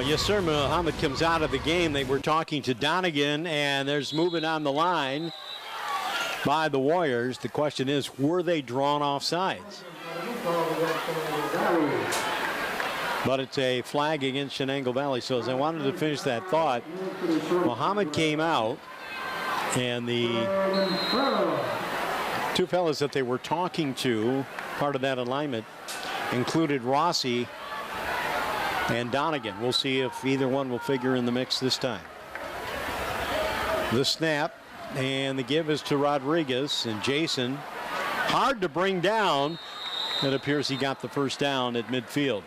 Yes, sir. Muhammad comes out of the game. They were talking to Donegan, and there's movement on the line by the Warriors. The question is, were they drawn off sides? But it's a flag against Chenango Valley. So as I wanted to finish that thought, Muhammad came out, and the two fellas that they were talking to, part of that alignment, included Rossi and Donegan. We'll see if either one will figure in the mix this time. The snap and the give is to Rodriguez, and Jason, hard to bring down. It appears he got the first down at midfield.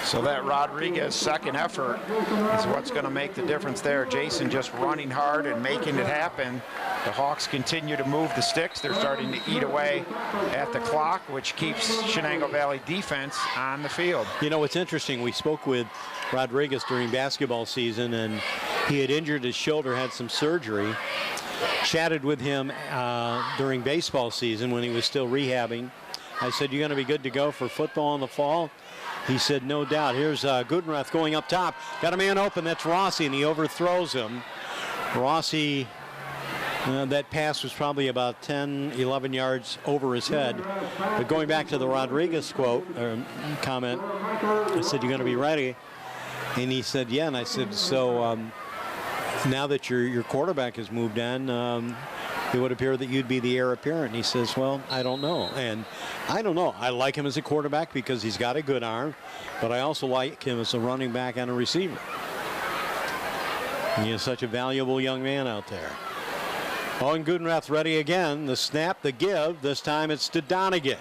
So that Rodriguez second effort is what's going to make the difference there. Jason just running hard and making it happen. The Hawks continue to move the sticks. They're starting to eat away at the clock, which keeps Chenango Valley defense on the field. You know, it's interesting. We spoke with Rodriguez during basketball season, and he had injured his shoulder, had some surgery. Chatted with him during baseball season when he was still rehabbing. I said, "You're going to be good to go for football in the fall?" He said, "No doubt." Here's Gudenrath going up top. Got a man open. That's Rossi, and he overthrows him. Rossi, that pass was probably about 10, 11 yards over his head. But going back to the Rodriguez quote or comment, I said, "You're going to be ready?" And he said, "Yeah." And I said, "So now that your quarterback has moved on, it would appear that you'd be the heir apparent." And he says, "Well, I don't know." And I don't know. I like him as a quarterback because he's got a good arm, but I also like him as a running back and a receiver. He is such a valuable young man out there. Owen Gudenrath ready again. The snap, the give. This time it's to Donegan.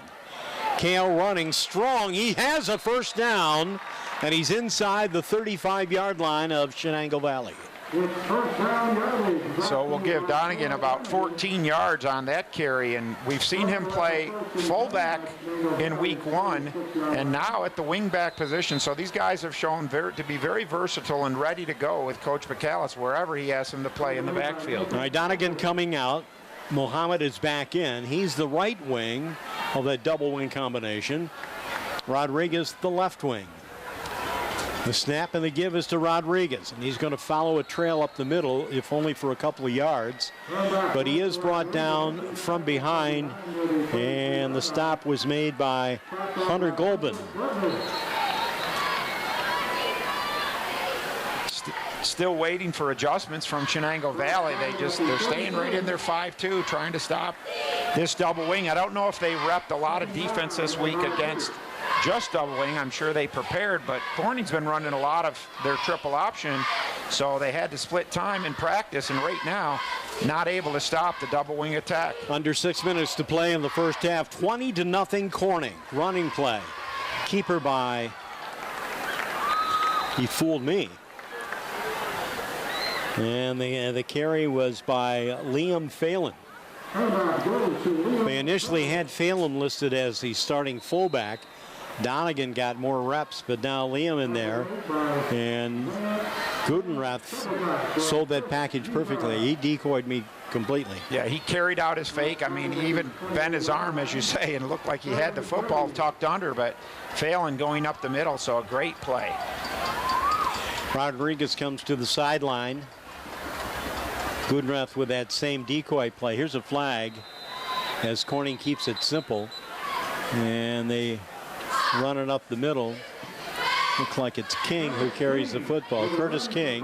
Kale running strong. He has a first down, and he's inside the 35-yard line of Chenango Valley. So we'll give Donegan about 14 yards on that carry, and we've seen him play fullback in week 1 and now at the wingback position. So these guys have shown to be very versatile and ready to go with Coach McAllis wherever he asks him to play in the backfield. All right, Donegan coming out. Muhammad is back in. He's the right wing of that double wing combination. Rodriguez the left wing. The snap and the give is to Rodriguez, and he's going to follow a trail up the middle, if only for a couple of yards. But he is brought down from behind, and the stop was made by Hunter Golbin. Still waiting for adjustments from Chenango Valley. They're staying right in their 5-2, trying to stop this double wing. I don't know if they repped a lot of defense this week against just double wing. I'm sure they prepared, but Corning's been running a lot of their triple option, so they had to split time in practice, and right now not able to stop the double wing attack. Under 6 minutes to play in the first half. 20-0 Corning. Running play. Keeper by, he fooled me. And the carry was by Liam Phelan. They initially had Phelan listed as the starting fullback. Donegan got more reps, but now Liam in there, and Gudenrath sold that package perfectly. He decoyed me completely. Yeah, he carried out his fake. I mean, he even bent his arm, as you say, and it looked like he had the football tucked under, but Phelan going up the middle, so a great play. Rodriguez comes to the sideline. Gudenrath with that same decoy play. Here's a flag as Corning keeps it simple, and they run it up the middle. Looks like it's King who carries the football. Curtis King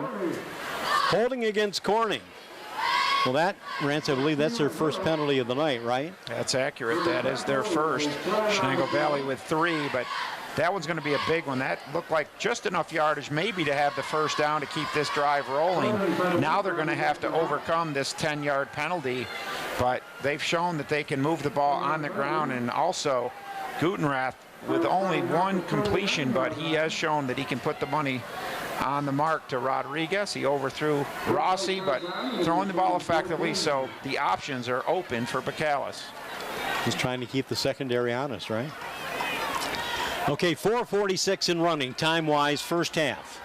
holding against Corning. Well, that, Rance, I believe that's their first penalty of the night, right? That's accurate. That is their first. Chenango Valley with 3, but that one's going to be a big one. That looked like just enough yardage maybe to have the first down to keep this drive rolling. Now they're going to have to overcome this 10-yard penalty, but they've shown that they can move the ball on the ground, and also Gudenrath with only one completion, but he has shown that he can put the money on the mark to Rodriguez. He overthrew Rossi, but throwing the ball effectively, so the options are open for McAllis. He's trying to keep the secondary honest, right? Okay, 4:46 in running, time-wise, first half.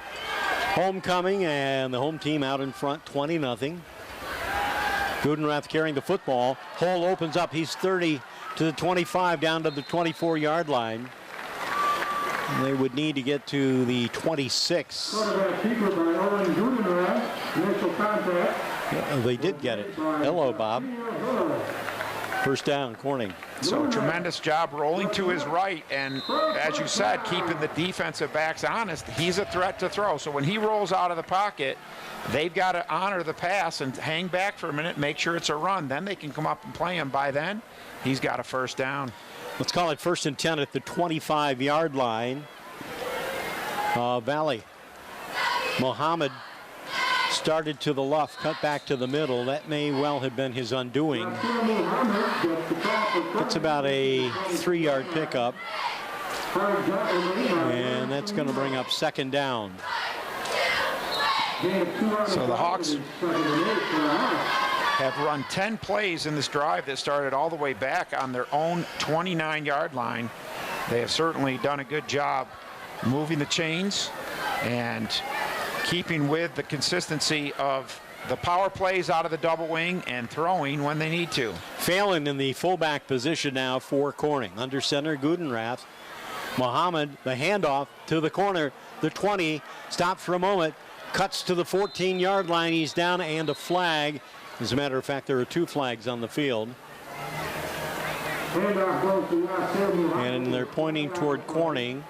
Homecoming, and the home team out in front, 20-0. Gudenrath carrying the football. Hole opens up. He's 30 to the 25, down to the 24-yard line. They would need to get to the 26. They did get it. Hello, Bob. First down, Corning. So tremendous job rolling to his right, and as you said, keeping the defensive backs honest. He's a threat to throw. So when he rolls out of the pocket, they've got to honor the pass and hang back for a minute, make sure it's a run. Then they can come up and play him. By then, he's got a first down. Let's call it 1st and 10 at the 25-yard line. Valley. Mohammed started to the left, cut back to the middle. That may well have been his undoing. It's about a 3-yard pickup. And that's going to bring up 2nd down. So the Hawks have run 10 plays in this drive that started all the way back on their own 29-yard line. They have certainly done a good job moving the chains and keeping with the consistency of the power plays out of the double wing and throwing when they need to. Phelan in the fullback position now for Corning. Under center, Gudenrath. Mohammed, the handoff to the corner. The 20, stops for a moment, cuts to the 14-yard line. He's down and a flag. As a matter of fact, there are 2 flags on the field. And they're pointing toward Corning.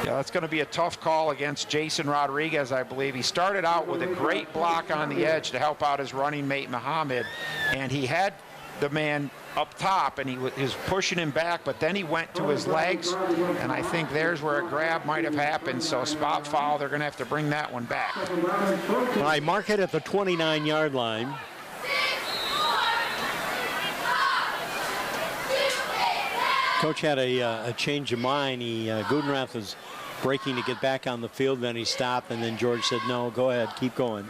Yeah, that's going to be a tough call against Jason Rodriguez, I believe. He started out with a great block on the edge to help out his running mate, Mohammed, and he had the man up top, and he was pushing him back, but then he went to his legs, and I think there's where a grab might have happened. So spot foul, they're going to have to bring that one back. All right, mark it at the 29-yard line. Coach had a change of mind. Gudenrath was breaking to get back on the field, then he stopped, and then George said, no, go ahead, keep going.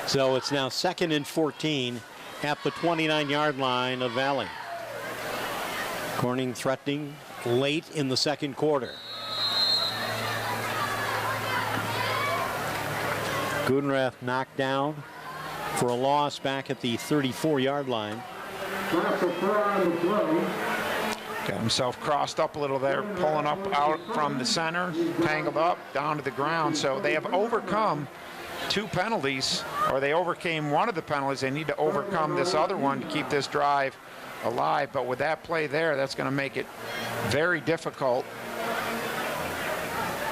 So it's now 2nd and 14 at the 29-yard line of Valley. Corning threatening late in the 2nd quarter. Gudenrath knocked down for a loss back at the 34-yard line. Got himself crossed up a little there, pulling up out from the center, tangled up, down to the ground. So they have overcome 2 penalties, or they overcame one of the penalties. They need to overcome this other one to keep this drive alive. But with that play there, that's going to make it very difficult.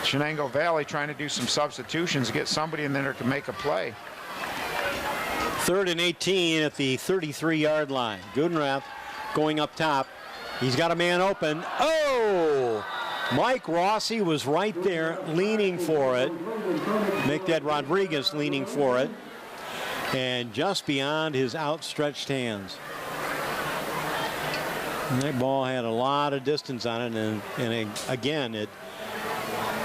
Chenango Valley trying to do some substitutions, get somebody in there that can make a play. 3rd and 18 at the 33-yard line. Gudenrath going up top. He's got a man open. Oh! Mike Rossi was right there leaning for it. Make that Rodriguez leaning for it. And just beyond his outstretched hands. And that ball had a lot of distance on it. And again,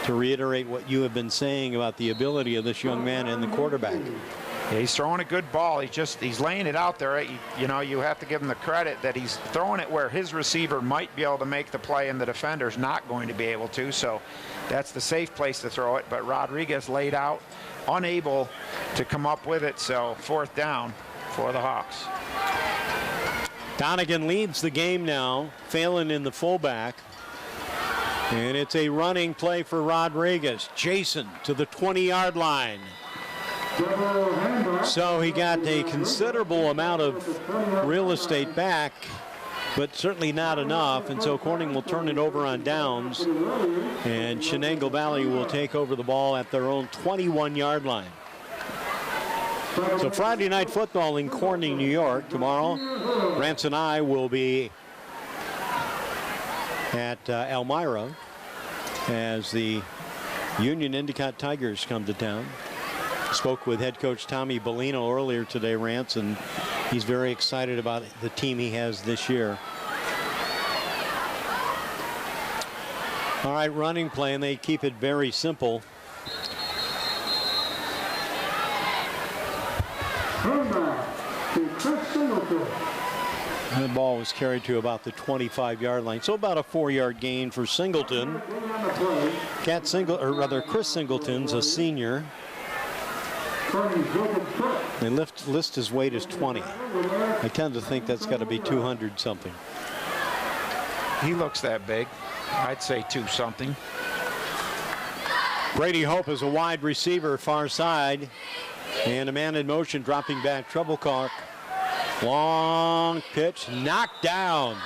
to reiterate what you have been saying about the ability of this young man and the quarterback. Yeah, he's throwing a good ball. He's laying it out there. You have to give him the credit that he's throwing it where his receiver might be able to make the play and the defender's not going to be able to. So that's the safe place to throw it. But Rodriguez laid out, unable to come up with it. So 4th down for the Hawks. Donegan leads the game now. Phelan in the fullback. And it's a running play for Rodriguez. Jason to the 20-yard line. So he got a considerable amount of real estate back, but certainly not enough. And so Corning will turn it over on downs, and Chenango Valley will take over the ball at their own 21-yard line. So Friday night football in Corning, New York. Tomorrow, Rance and I will be at Elmira as the Union Endicott Tigers come to town. Spoke with head coach Tommy Bellino earlier today, Rance, and he's very excited about the team he has this year. All right, running play, and they keep it very simple. The ball was carried to about the 25-yard line, so about a 4-yard gain for Singleton. Chris Singleton's a senior. They list his weight as 20. I tend to think that's got to be 200 something. He looks that big. I'd say 2-something. Brady Hope is a wide receiver, far side. And a man in motion dropping back. Treblecock. Long pitch, knocked down.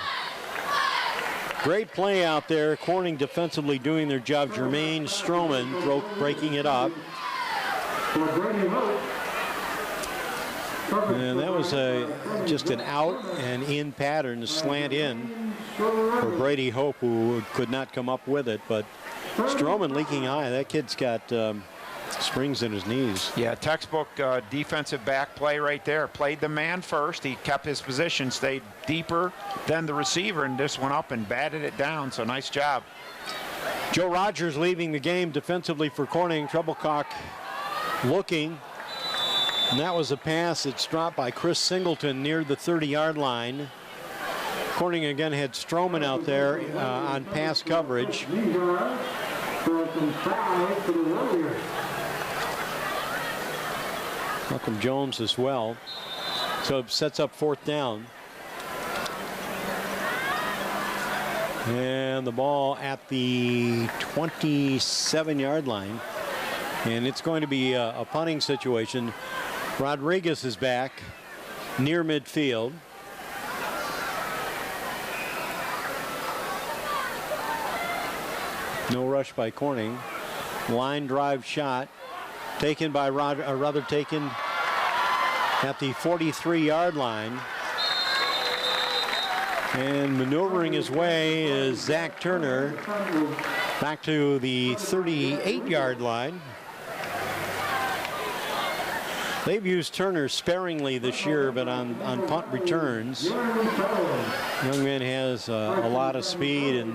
Great play out there. Corning defensively doing their job. Jermaine Stroman breaking it up. And that was just an out and in pattern, slant in for Brady Hope, who could not come up with it. But Stroman leaking high. That kid's got springs in his knees. Yeah, textbook defensive back play right there. Played the man first. He kept his position, stayed deeper than the receiver, and just went up and batted it down. So nice job. Joe Rogers leaving the game defensively for Corning. Treblecock looking. And that was a pass that's dropped by Chris Singleton near the 30-yard line. Corning again had Stroman out there on pass coverage. Malcolm Jones as well. So it sets up 4th down. And the ball at the 27-yard line. And it's going to be a punting situation. Rodriguez is back near midfield. No rush by Corning. Line drive shot taken by taken at the 43-yard line. And maneuvering his way is Zach Turner back to the 38-yard line. They've used Turner sparingly this year, but on punt returns. Young man has a lot of speed and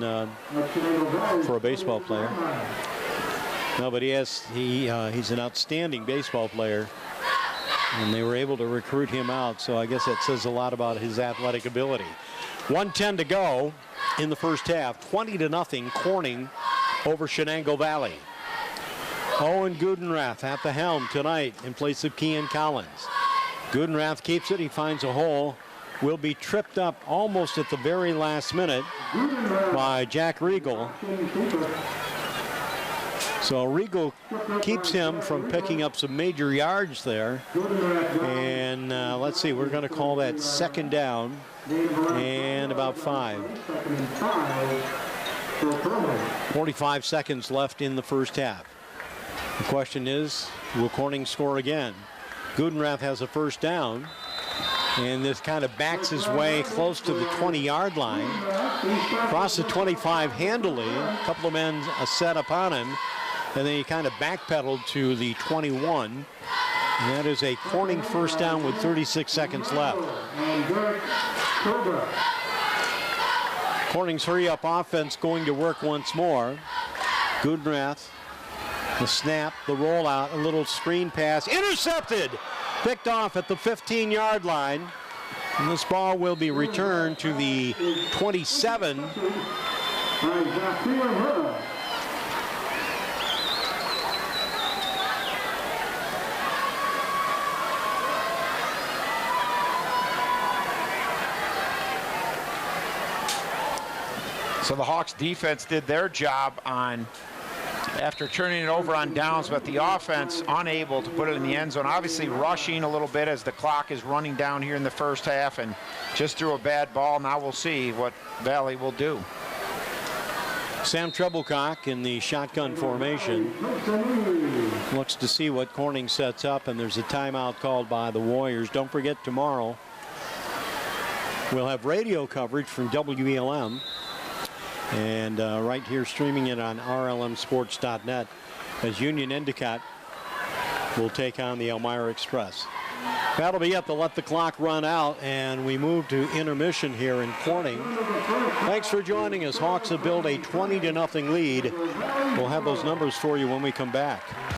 for a baseball player. No, but he's an outstanding baseball player, and they were able to recruit him out. So I guess that says a lot about his athletic ability. 1:10 to go in the first half. 20-0 Corning over Chenango Valley. Owen Gudenrath at the helm tonight in place of Kean Collins. Gudenrath keeps it. He finds a hole. Will be tripped up almost at the very last minute by Jack Riegel. So Riegel keeps him from picking up some major yards there. And let's see, we're going to call that 2nd down and about 5. 45 seconds left in the first half. The question is, will Corning score again? Gudenrath has a 1st down, and this kind of backs his way close to the 20-yard line. Across the 25 handily, a couple of men set upon him, and then he kind of backpedaled to the 21. And that is a Corning 1st down with 36 seconds left. Corning's hurry-up offense going to work once more. Gudenrath, the snap, the rollout, a little screen pass, intercepted, picked off at the 15-yard line. And this ball will be returned to the 27. So the Hawks defense did their job after turning it over on downs, but the offense unable to put it in the end zone. Obviously rushing a little bit as the clock is running down here in the first half, and just threw a bad ball. Now we'll see what Valley will do. Sam Treblecock in the shotgun formation looks to see what Corning sets up, and there's a timeout called by the Warriors. Don't forget, tomorrow we'll have radio coverage from WELM. And right here streaming it on rlmsports.net as Union Endicott will take on the Elmira Express. That'll be it to let the clock run out, and we move to intermission here in Corning. Thanks for joining us. Hawks have built a 20-0 lead. We'll have those numbers for you when we come back.